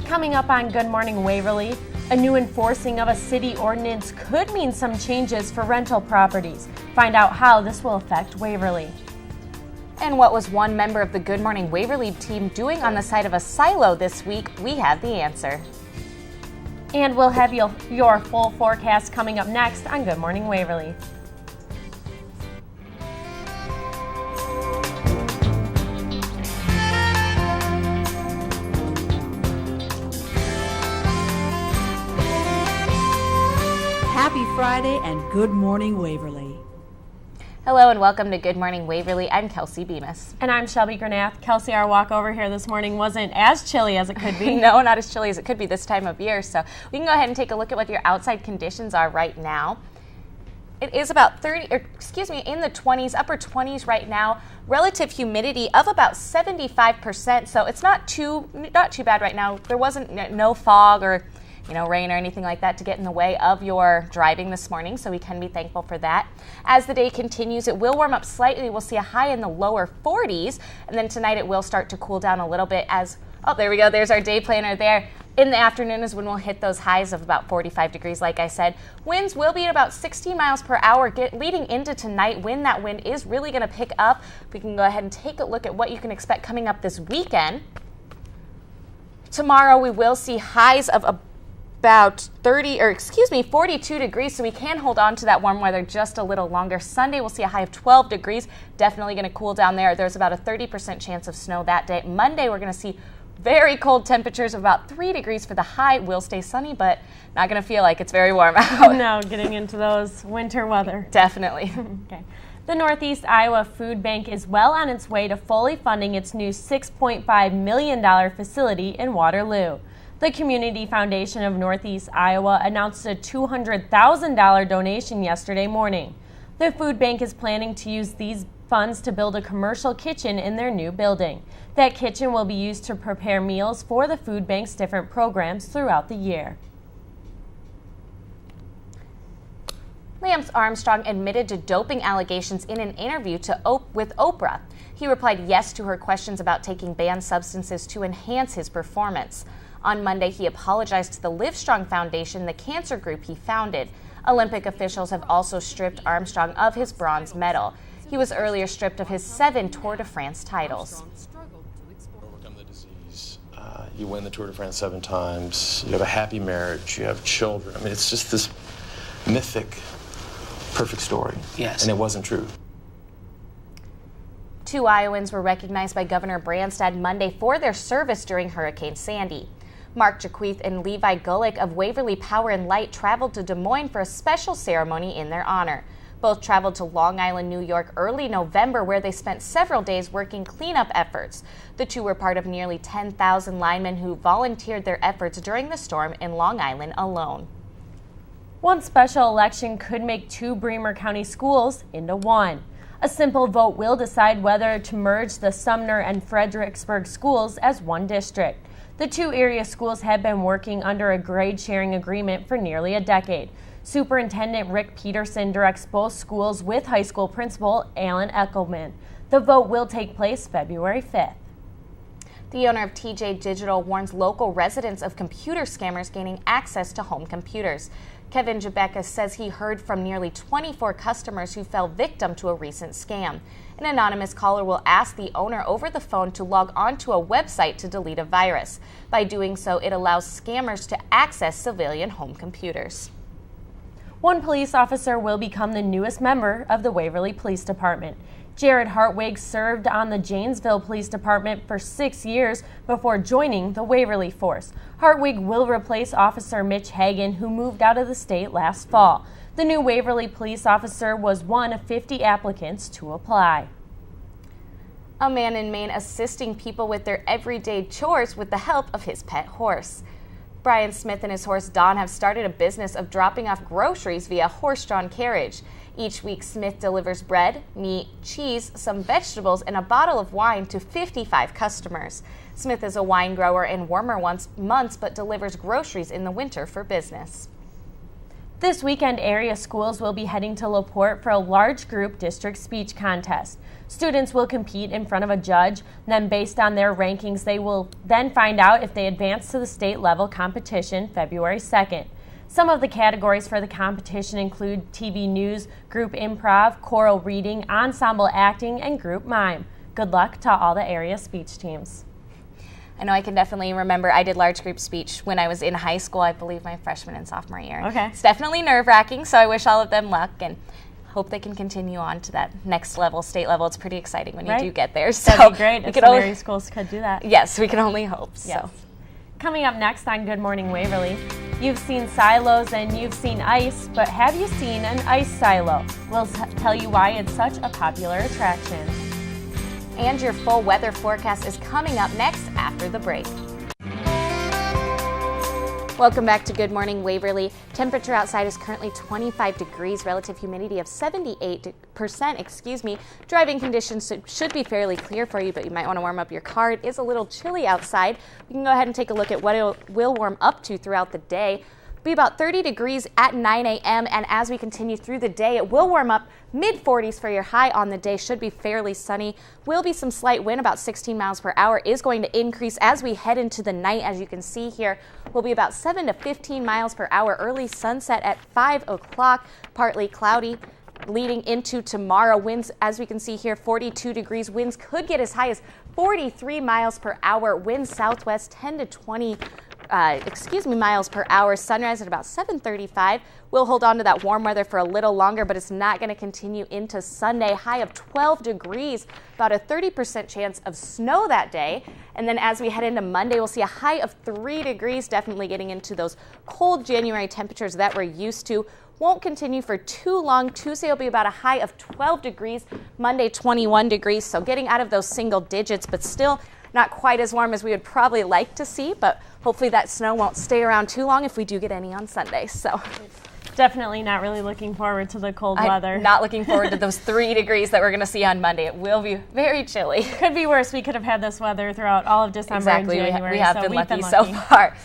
Coming up on Good Morning Waverly, a new enforcing of a city ordinance could mean some changes for rental properties. Find out how this will affect Waverly. And what was one member of the Good Morning Waverly team doing on the side of a silo this week? We have the answer. And we'll have your full forecast coming up next on Good Morning Waverly. Happy Friday and Good Morning Waverly. Hello and welcome to Good Morning Waverly. I'm Kelsey Bemis. And I'm Shelby Granath. Kelsey, our walk over here this morning wasn't as chilly as it could be. No, not as chilly as it could be this time of year. So we can go ahead and take a look at what your outside conditions are right now. It is about in the 20s, upper 20s right now. Relative humidity of about 75%. So it's not too bad right now. There wasn't no fog or rain or anything like that to get in the way of your driving this morning, so we can be thankful for that. As the day continues, it will warm up slightly. We'll see a high in the lower 40s, and then tonight it will start to cool down a little bit there we go, there's our day planner there. In the afternoon is when we'll hit those highs of about 45 degrees, like I said. Winds will be at about 60 miles per hour leading into tonight, when that wind is really going to pick up. We can go ahead and take a look at what you can expect coming up this weekend. Tomorrow we will see highs of about 42 degrees, so we can hold on to that warm weather just a little longer. Sunday we'll see a high of 12 degrees, definitely going to cool down there. There's about a 30% chance of snow that day. Monday we're going to see very cold temperatures of about 3 degrees for the high. Will stay sunny, but not going to feel like it's very warm out. No, getting into those winter weather. Definitely. Okay. The Northeast Iowa Food Bank is well on its way to fully funding its new $6.5 million facility in Waterloo. The Community Foundation of Northeast Iowa announced a $200,000 donation yesterday morning. The food bank is planning to use these funds to build a commercial kitchen in their new building. That kitchen will be used to prepare meals for the food bank's different programs throughout the year. Lance Armstrong admitted to doping allegations in an interview with Oprah. He replied yes to her questions about taking banned substances to enhance his performance. On Monday, he apologized to the Livestrong Foundation, the cancer group he founded. Olympic officials have also stripped Armstrong of his bronze medal. He was earlier stripped of his 7 Tour de France titles. Overcome the disease. You win the Tour de France 7 times. You have a happy marriage. You have children. I mean, it's just this mythic, perfect story. Yes. And it wasn't true. 2 Iowans were recognized by Governor Branstad Monday for their service during Hurricane Sandy. Mark Jaquith and Levi Gulick of Waverly Power and Light traveled to Des Moines for a special ceremony in their honor. Both traveled to Long Island, New York early November, where they spent several days working cleanup efforts. The 2 were part of nearly 10,000 linemen who volunteered their efforts during the storm in Long Island alone. One special election could make 2 Bremer County schools into one. A simple vote will decide whether to merge the Sumner and Fredericksburg schools as one district. The 2 area schools have been working under a grade-sharing agreement for nearly a decade. Superintendent Rick Peterson directs both schools with high school principal Alan Eckelman. The vote will take place February 5th. The owner of TJ Digital warns local residents of computer scammers gaining access to home computers. Kevin Jabeka says he heard from nearly 24 customers who fell victim to a recent scam. An anonymous caller will ask the owner over the phone to log on to a website to delete a virus. By doing so, it allows scammers to access civilian home computers. One police officer will become the newest member of the Waverly Police Department. Jared Hartwig served on the Janesville Police Department for 6 years before joining the Waverly Force. Hartwig will replace Officer Mitch Hagan, who moved out of the state last fall. The new Waverly police officer was one of 50 applicants to apply. A man in Maine assisting people with their everyday chores with the help of his pet horse. Brian Smith and his horse Don have started a business of dropping off groceries via horse-drawn carriage. Each week, Smith delivers bread, meat, cheese, some vegetables, and a bottle of wine to 55 customers. Smith is a wine grower in warmer months, but delivers groceries in the winter for business. This weekend, area schools will be heading to LaPorte for a large group district speech contest. Students will compete in front of a judge, and then based on their rankings, they will then find out if they advance to the state level competition February 2nd. Some of the categories for the competition include TV news, group improv, choral reading, ensemble acting, and group mime. Good luck to all the area speech teams. I know I can definitely remember I did large group speech when I was in high school, I believe my freshman and sophomore year. Okay. It's definitely nerve-wracking, so I wish all of them luck and hope they can continue on to that next level, state level. It's pretty exciting when you do get there. So that'd be great if some area schools could do that. Yes, we can only hope. Yes. So. Coming up next on Good Morning Waverly, you've seen silos and you've seen ice, but have you seen an ice silo? We'll tell you why it's such a popular attraction. And your full weather forecast is coming up next after the break. Welcome back to Good Morning Waverly. Temperature outside is currently 25 degrees, relative humidity of 78%, Driving conditions should be fairly clear for you, but you might want to warm up your car. It is a little chilly outside. We can go ahead and take a look at what it will warm up to throughout the day. Be about 30 degrees at 9 a.m. and as we continue through the day, it will warm up mid-40s for your high on the day. Should be fairly sunny. Will be some slight wind, about 16 miles per hour, is going to increase as we head into the night. As you can see here, will be about 7 to 15 miles per hour. Early sunset at 5 o'clock, partly cloudy. Leading into tomorrow, winds, as we can see here, 42 degrees. Winds could get as high as 43 miles per hour. Winds southwest 10 to 20 miles per hour. Sunrise at about 7:35. We'll hold on to that warm weather for a little longer, but it's not going to continue into Sunday. High of 12 degrees, about a 30% chance of snow that day. And then as we head into Monday, we'll see a high of 3 degrees, definitely getting into those cold January temperatures that we're used to. Won't continue for too long. Tuesday will be about a high of 12 degrees. Monday, 21 degrees. So getting out of those single digits, but still not quite as warm as we would probably like to see, but hopefully that snow won't stay around too long if we do get any on Sunday. So definitely not really looking forward to the cold weather. Not looking forward to those 3 degrees that we're going to see on Monday. It will be very chilly. Could be worse. We could have had this weather throughout all of December and January. We have been lucky so far.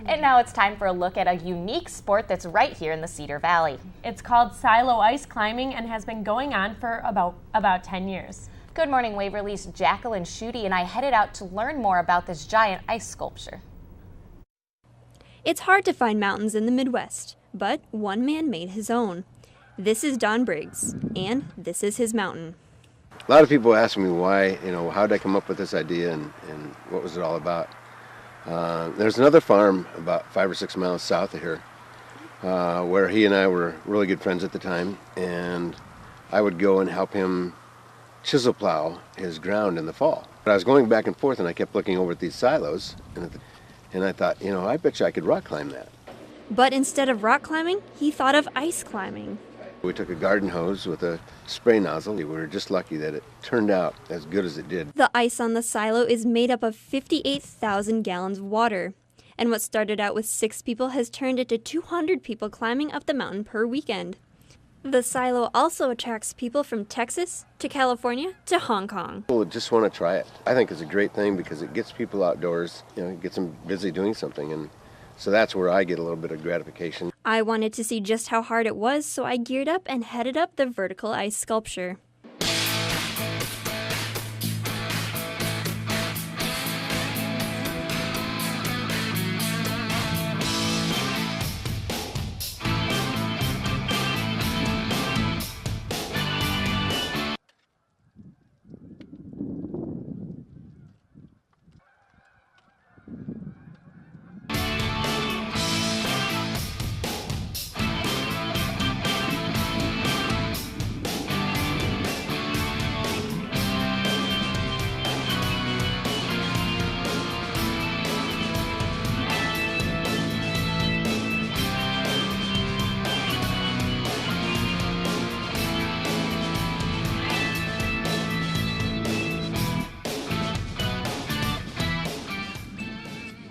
And now it's time for a look at a unique sport that's right here in the Cedar Valley. It's called silo ice climbing and has been going on for about 10 years. Good Morning Waverly's Jacqueline Schutte and I headed out to learn more about this giant ice sculpture. It's hard to find mountains in the Midwest, but one man made his own. This is Don Briggs, and this is his mountain. A lot of people ask me why, how did I come up with this idea and what was it all about? There's another farm about 5 or 6 miles south of here where he and I were really good friends at the time, and I would go and help him chisel plow his ground in the fall. But I was going back and forth and I kept looking over at these silos and I thought, I bet you I could rock climb that. But instead of rock climbing, he thought of ice climbing. We took a garden hose with a spray nozzle. We were just lucky that it turned out as good as it did. The ice on the silo is made up of 58,000 gallons of water. And what started out with 6 people has turned into 200 people climbing up the mountain per weekend. The silo also attracts people from Texas to California to Hong Kong. People just want to try it. I think it's a great thing because it gets people outdoors, it gets them busy doing something, and so that's where I get a little bit of gratification. I wanted to see just how hard it was, so I geared up and headed up the vertical ice sculpture.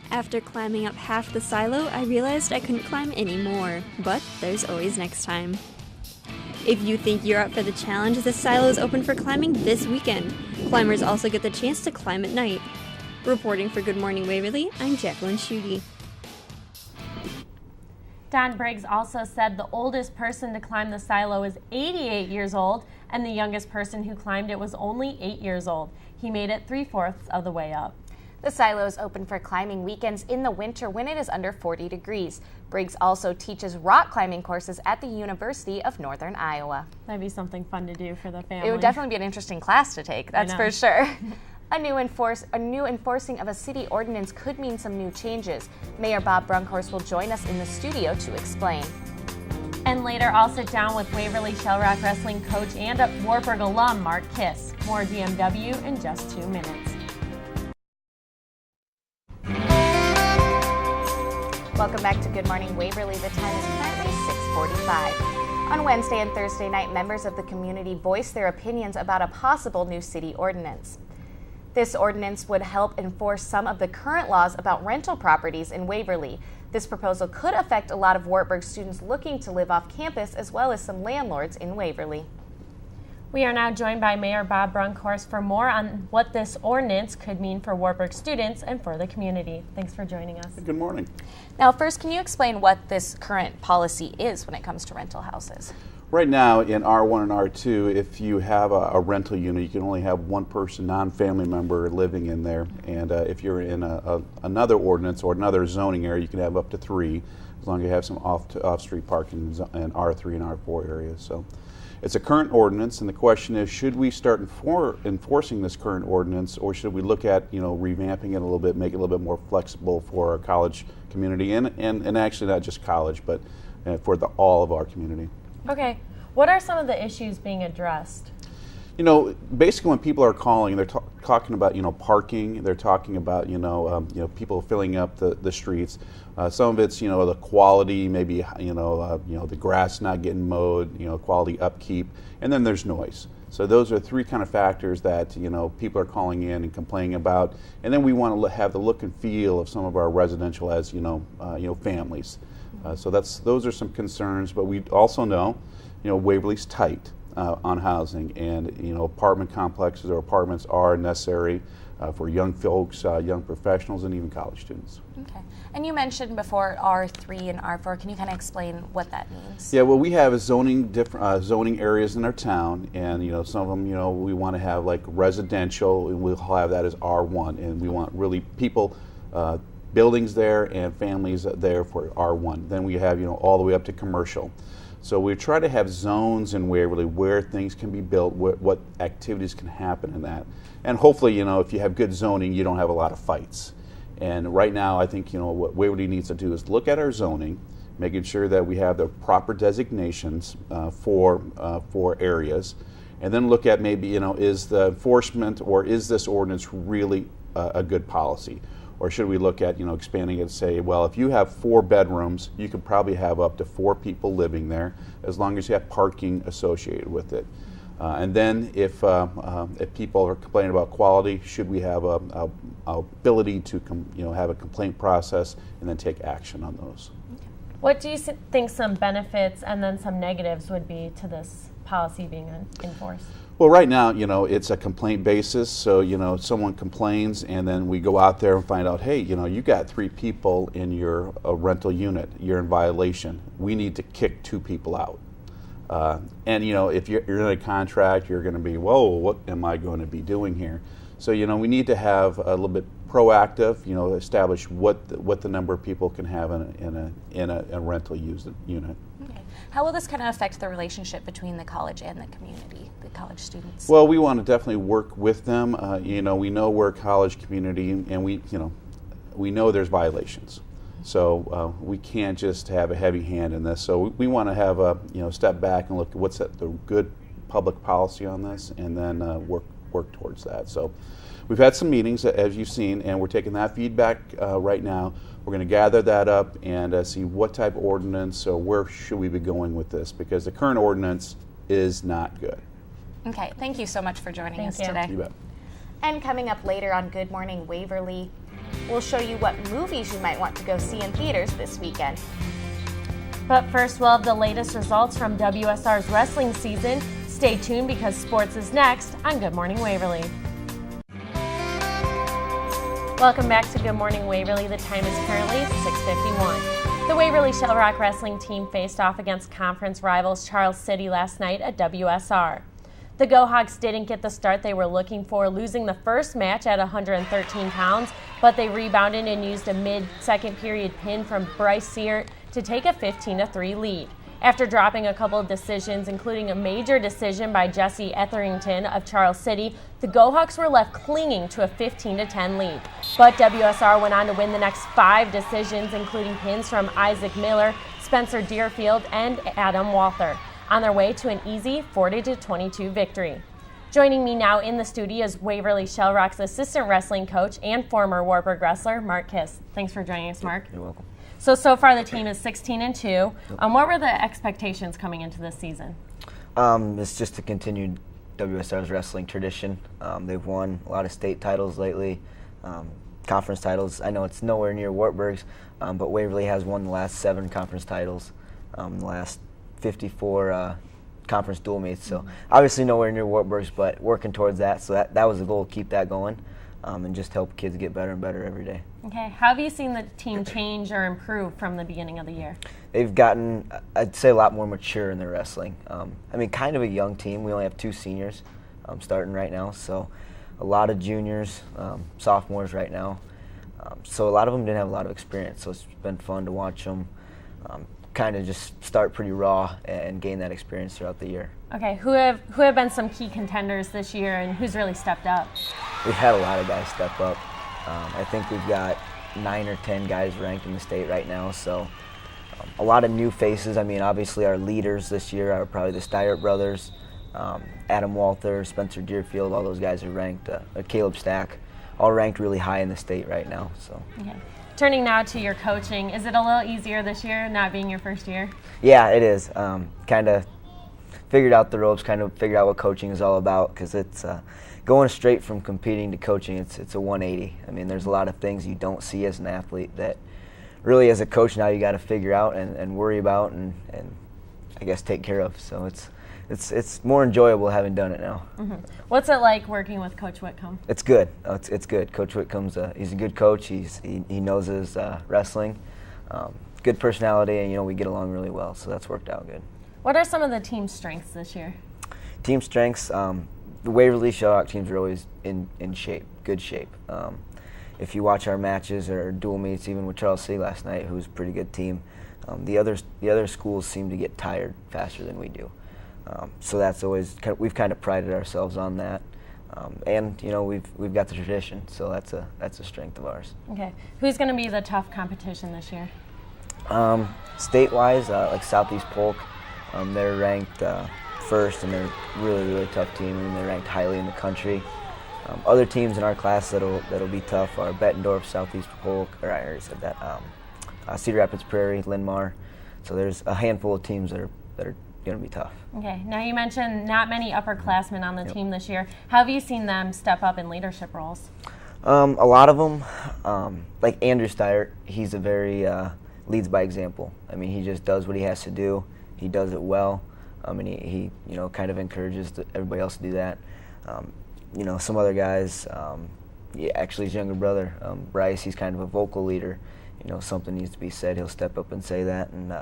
After climbing up half the silo, I realized I couldn't climb any more, but there's always next time. If you think you're up for the challenge, the silo is open for climbing this weekend. Climbers also get the chance to climb at night. Reporting for Good Morning Waverly, I'm Jacqueline Schutte. Don Briggs also said the oldest person to climb the silo is 88 years old, and the youngest person who climbed it was only 8 years old. He made it 3/4 of the way up. The silo is open for climbing weekends in the winter when it is under 40 degrees. Briggs also teaches rock climbing courses at the University of Northern Iowa. That'd be something fun to do for the family. It would definitely be an interesting class to take, that's for sure. A new enforcing of a city ordinance could mean some new changes. Mayor Bob Brunkhorst will join us in the studio to explain. And later, I'll sit down with Waverly Shell Rock Wrestling coach and Wartburg alum Mark Kiss. More DMW in just 2 minutes. Welcome back to Good Morning Waverly. The time is currently 6:45. On Wednesday and Thursday night, members of the community voiced their opinions about a possible new city ordinance. This ordinance would help enforce some of the current laws about rental properties in Waverly. This proposal could affect a lot of Wartburg students looking to live off campus, as well as some landlords in Waverly. We are now joined by Mayor Bob Brunkhorst for more on what this ordinance could mean for Wartburg students and for the community. Thanks for joining us. Good morning. Now, first, can you explain what this current policy is when it comes to rental houses? Right now in R1 and R2, if you have a rental unit, you can only have one person, non-family member, living in there. And if you're in another ordinance or another zoning area, you can have up to 3, as long as you have some off-street parking in R3 and R4 areas. So it's a current ordinance, and the question is, should we start enforcing this current ordinance, or should we look at, revamping it a little bit, make it a little bit more flexible for our college community, and actually not just college, but for all of our community. Okay, what are some of the issues being addressed? Basically when people are calling, they're talking about, parking, they're talking about, people filling up the streets. Some of it's, the quality, maybe, the grass not getting mowed, quality upkeep, and then there's noise. So those are 3 kind of factors that, people are calling in and complaining about. And then we want to have the look and feel of some of our residential as, families. So those are some concerns, but we also know, Waverly's tight on housing, and apartment complexes or apartments are necessary for young folks, young professionals, and even college students. Okay. And you mentioned before R3 and R4. Can you kind of explain what that means? Yeah, well, we have different zoning areas in our town, and some of them, we want to have like residential, and we'll have that as R1, and we want really people. Buildings there and families there for R1. Then we have, all the way up to commercial. So we try to have zones in Waverly where things can be built, what activities can happen in that. And hopefully, if you have good zoning, you don't have a lot of fights. And right now, I think, what Waverly needs to do is look at our zoning, making sure that we have the proper designations for areas, and then look at maybe, is the enforcement or is this ordinance really a good policy? Or should we look at, expanding it and say, well, if you have 4 bedrooms, you could probably have up to 4 people living there, as long as you have parking associated with it. And then if people are complaining about quality, should we have a ability to have a complaint process and then take action on those? What do you think some benefits and then some negatives would be to this policy being enforced? Well, right now, it's a complaint basis, so, someone complains, and then we go out there and find out, hey, you got 3 people in your rental unit, you're in violation. We need to kick 2 people out. And, if you're in a contract, you're going to be, whoa, what am I going to be doing here? So, we need to have a little bit proactive, establish what the number of people can have in a rental unit. Okay. How will this kind of affect the relationship between the college and the community, the college students? Well, we want to definitely work with them. We know we're a college community, and we know there's violations. So we can't just have a heavy hand in this. So we want to have a step back and look at what's the good public policy on this, and then work towards that. So we've had some meetings, as you've seen, and we're taking that feedback right now. We're going to gather that up and see what type of ordinance or where should we be going with this, because the current ordinance is not good. Okay, thank you so much for joining us you. today. You bet. And coming up later on Good Morning Waverly, we'll show you what movies you might want to go see in theaters this weekend. But first, we'll have the latest results from WSR's wrestling season. Stay tuned because sports is next on Good Morning Waverly. Welcome back to Good Morning Waverly. The time is currently 6:51. The Waverly Shell Rock wrestling team faced off against conference rivals Charles City last night at WSR. The Go Hogs didn't get the start they were looking for, losing the first match at 113 pounds, but they rebounded and used a mid-second period pin from Bryce Seart to take a 15-3 lead. After dropping a couple of decisions, including a major decision by Jesse Etherington of Charles City, the Go Hawks were left clinging to a 15-10 lead. But WSR went on to win the next 5 decisions, including pins from Isaac Miller, Spencer Deerfield, and Adam Walther, on their way to an easy 40-22 victory. Joining me now in the studio is Waverly Shell Rock's assistant wrestling coach and former Wartburg wrestler, Mark Kiss. Thanks for joining us, Mark. You're welcome. So far the team is 16-2. What were the expectations coming into this season? It's just to continue WSR's wrestling tradition. They've won a lot of state titles lately, conference titles. I know it's nowhere near Wartburg's, but Waverly has won the last 7 conference titles, the last 54 conference dual meets. So obviously nowhere near Wartburg's, but working towards that. So that was the goal, keep that going, and just help kids get better and better every day. Okay, how have you seen the team change or improve from the beginning of the year? They've gotten, I'd say, a lot more mature in their wrestling. Kind of a young team. We only have 2 seniors starting right now, so a lot of juniors, sophomores right now. So a lot of them didn't have a lot of experience, so it's been fun to watch them kind of just start pretty raw and gain that experience throughout the year. Okay, who have been some key contenders this year, and who's really stepped up? We've had a lot of guys step up. I think we've got 9 or 10 guys ranked in the state right now, so a lot of new faces. Obviously our leaders this year are probably the Steyert brothers, Adam Walther, Spencer Deerfield, all those guys are ranked, Caleb Stack, all ranked really high in the state right now. So. Okay. Turning now to your coaching, is it a little easier this year, not being your first year? Yeah, it is. Kind of figured out the ropes, kind of figured out what coaching is all about, because it's going straight from competing to coaching, it's a 180. There's a lot of things you don't see as an athlete that really as a coach now you got to figure out and worry about and I guess take care of. So it's more enjoyable having done it now. Mm-hmm. What's it like working with Coach Whitcomb? It's good. It's good. Coach Whitcomb's he's a good coach. He knows his wrestling. Good personality, and we get along really well. So that's worked out good. What are some of the team's strengths this year? Team strengths. The Waverly Shell Rock teams are always in shape, good shape. If you watch our matches or dual meets, even with Charles City last night, who's a pretty good team, the other schools seem to get tired faster than we do. So that's always we've kind of prided ourselves on that, and we've got the tradition, so that's a strength of ours. Okay, who's going to be the tough competition this year? State-wise, like Southeast Polk, they're ranked first, and they're a really tough team. They're ranked highly in the country. Other teams in our class that'll be tough are Bettendorf, Southeast Polk, or I already said that. Cedar Rapids Prairie, Linn-Mar. So there's a handful of teams that are going to be tough. Okay. Now you mentioned not many upperclassmen on the team this year. How have you seen them step up in leadership roles? A lot of them, like Andrew Steyert, he's a very leads by example. He just does what he has to do. He does it well. And he kind of encourages everybody else to do that. Some other guys, actually his younger brother, Bryce, he's kind of a vocal leader. Something needs to be said, he'll step up and say that. And,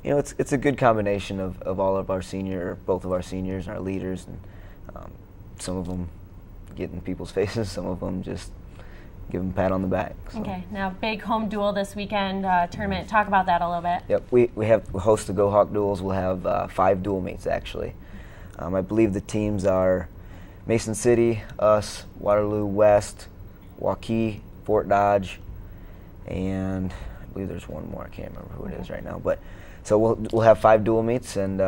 it's a good combination of all of our both of our seniors and our leaders. And some of them get in people's faces, some of them just give them a pat on the back. So. Okay, now big home duel this weekend tournament. Talk about that a little bit. Yep, we host the Go Hawk duels. We'll have 5 dual meets actually. I believe the teams are Mason City, us, Waterloo West, Waukee, Fort Dodge, and I believe there's one more. I can't remember who it is right now. But so we'll have 5 dual meets, and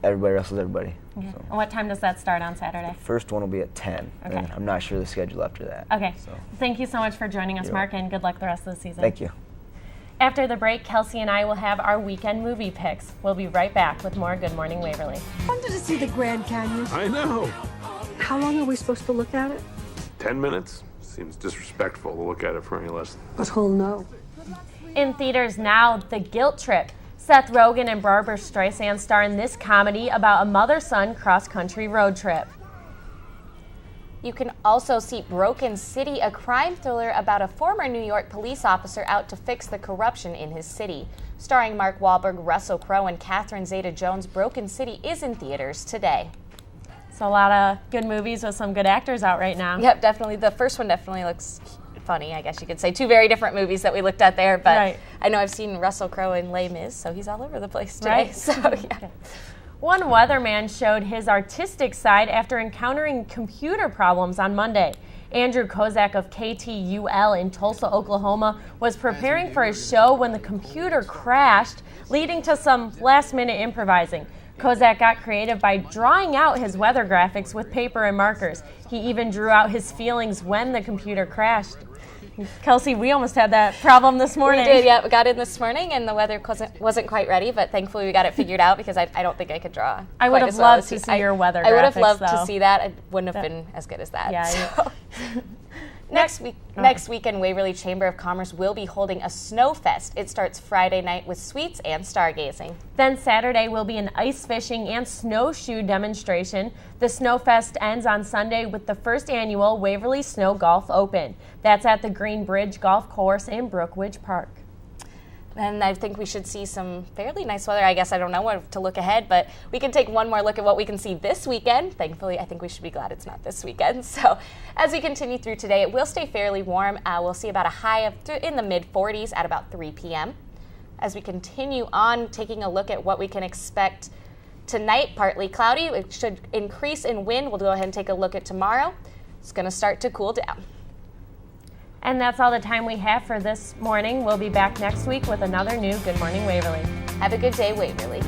everybody wrestles everybody. Okay. So. And what time does that start on Saturday? First one will be at 10. Okay. And I'm not sure the schedule after that. Okay. So. Thank you so much for joining us, You're Mark, welcome. and good luck the rest of the season. Thank you. After the break, Kelsey and I will have our weekend movie picks. We'll be right back with more Good Morning Waverly. I wanted to see the Grand Canyon. I know. How long are we supposed to look at it? 10 minutes. Seems disrespectful to look at it for any less. But who'll know? In theaters now, The Guilt Trip. Seth Rogen and Barbara Streisand star in this comedy about a mother-son cross-country road trip. You can also see Broken City, a crime thriller about a former New York police officer out to fix the corruption in his city. Starring Mark Wahlberg, Russell Crowe, and Catherine Zeta-Jones, Broken City is in theaters today. So a lot of good movies with some good actors out right now. Yep, definitely. The first one definitely looks funny, I guess you could say. Two very different movies that we looked at there, but right. I know I've seen Russell Crowe in Les Mis, so he's all over the place today. Right. So, yeah. Okay. One weatherman showed his artistic side after encountering computer problems on Monday. Andrew Kozak of KTUL in Tulsa, Oklahoma, was preparing for his show when the computer crashed, leading to some last-minute improvising. Kozak got creative by drawing out his weather graphics with paper and markers. He even drew out his feelings when the computer crashed. Kelsey, we almost had that problem this morning. We did, yeah. We got in this morning and the weather wasn't quite ready, but thankfully we got it figured out because I don't think I could draw. I would have loved to see your weather graphics, I would have loved though. to see that. It wouldn't have been as good as that. Yeah. So. Next weekend, Waverly Chamber of Commerce will be holding a snow fest. It starts Friday night with sweets and stargazing. Then Saturday will be an ice fishing and snowshoe demonstration. The snow fest ends on Sunday with the first annual Waverly Snow Golf Open. That's at the Green Bridge Golf Course in Brookridge Park. And I think we should see some fairly nice weather. I guess I don't know what to look ahead, but we can take one more look at what we can see this weekend. Thankfully, I think we should be glad it's not this weekend. So as we continue through today, it will stay fairly warm. We'll see about a high of in the mid-40s at about 3 p.m. As we continue on, taking a look at what we can expect tonight, partly cloudy. It should increase in wind. We'll go ahead and take a look at tomorrow. It's going to start to cool down. And that's all the time we have for this morning. We'll be back next week with another new Good Morning Waverly. Have a good day, Waverly.